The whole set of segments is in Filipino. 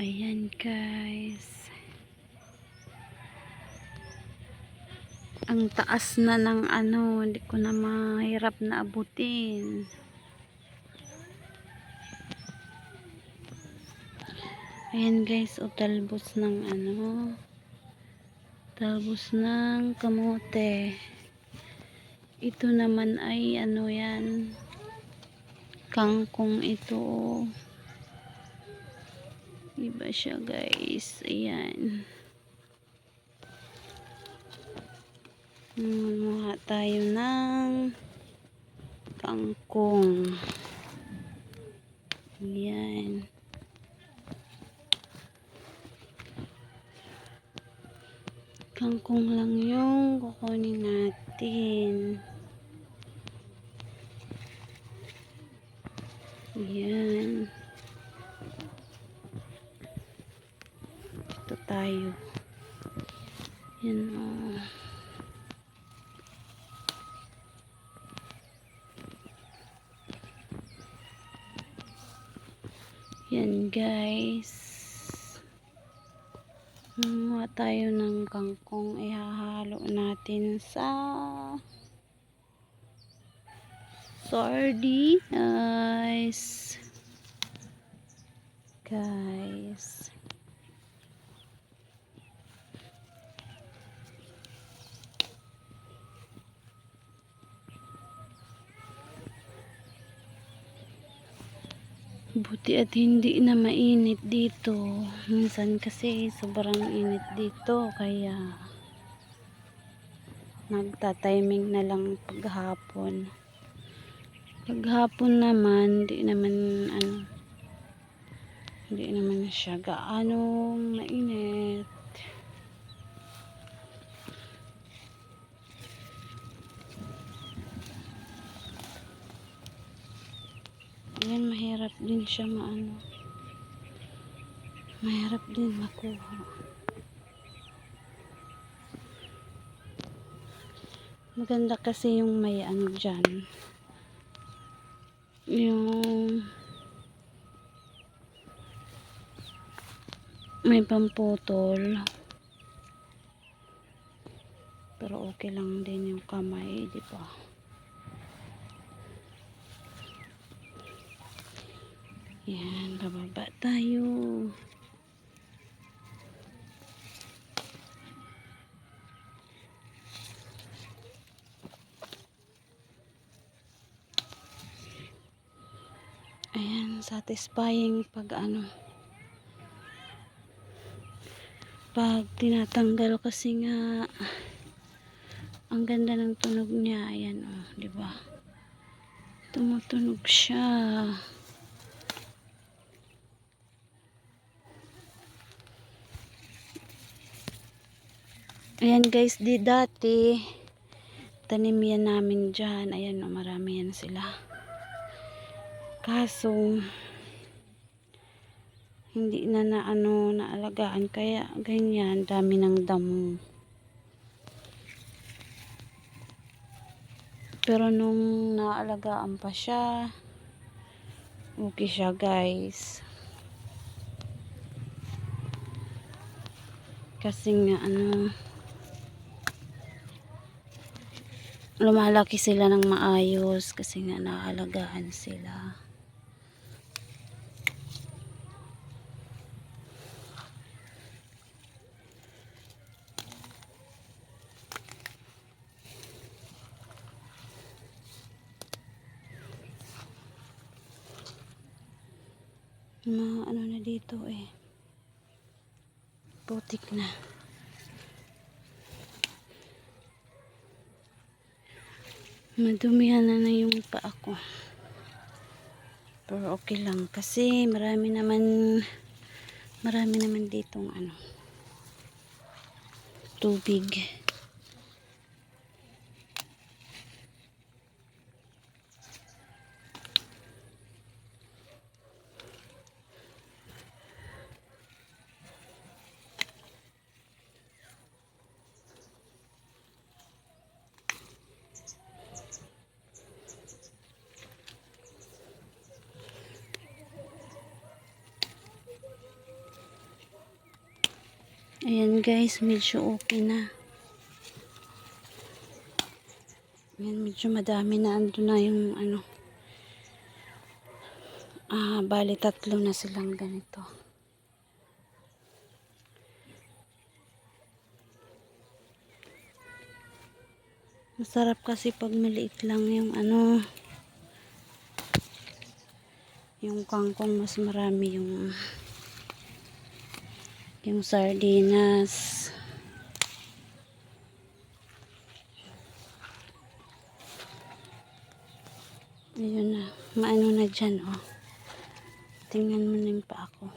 Ayan guys, ang taas na ng hindi ko na mahirap na abutin. Ayan guys, talbos ng talbos ng kamote. Ito naman ay yan, kangkong ito. Iba siya guys, ayan. Mamuha tayo ng kangkong. Ayan. Kangkong lang yung kukunin natin. Ayan. Ito tayo. Ayan o. Yan guys, mamuha tayo ng kangkong, ihahalo natin sa sardinas guys. Buti at hindi na mainit dito. Minsan kasi sobrang init dito, kaya nagtatiming na lang paghapon. Paghapon naman, hindi naman siya gaano mainit. Ayan, mahirap din siya mahirap din makuha. Maganda kasi yung may dyan, yung may pamputol, pero okay lang din yung kamay, di ba? Yan, bababa tayo. Ayan, satisfying pag pag tinatanggal, kasi nga ang ganda ng tunog niya. Ayan o, di ba? Tumutunog siya. Ayan guys, dati tanim yan namin dyan. Ayan o, marami yan sila. Kaso hindi na naalagaan, kaya ganyan, dami ng damo. Pero nung naalagaan pa siya, okay siya guys. Kasi nga lumalaki sila ng maayos kasi nga naalagaan sila. Na dito putik na. Madumihan na yung paa ko, pero okay lang kasi marami naman ditong tubig. Ayan guys, medyo okay na. Ayan, medyo madami na. Ando na yung ano. Bali 3 na silang ganito. Masarap kasi pag maliit lang yung ano. Yung kangkong, mas marami yung sardinas. Ayun na, maano na dyan, oh. Tingnan mo na yung pa ako.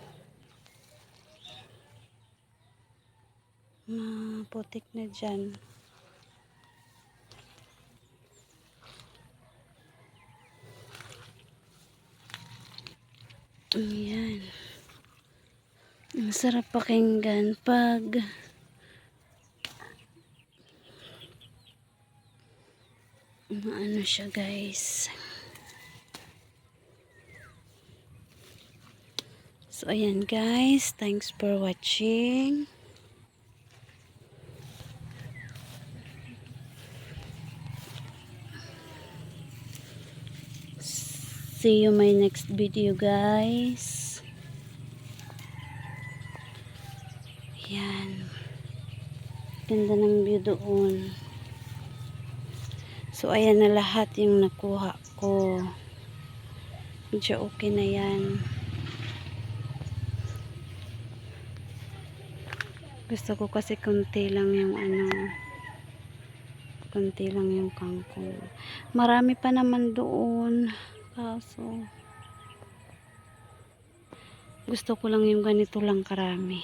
Maputik na dyan. Ayan. Ang sarap pakinggan pag ano siya guys. So ayan guys, thanks for watching. See you my next video guys. Ayan. Ganda ng view doon. So ayan na lahat yung nakuha ko. Medyo okay na yan. Gusto ko kasi konti lang yung ano, konti lang yung kangkong. Marami pa naman doon. Kaso gusto ko lang yung ganito lang karami.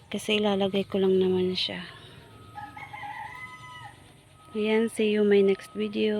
Kasi ilalagay ko lang naman siya. Ayan, see you my next video.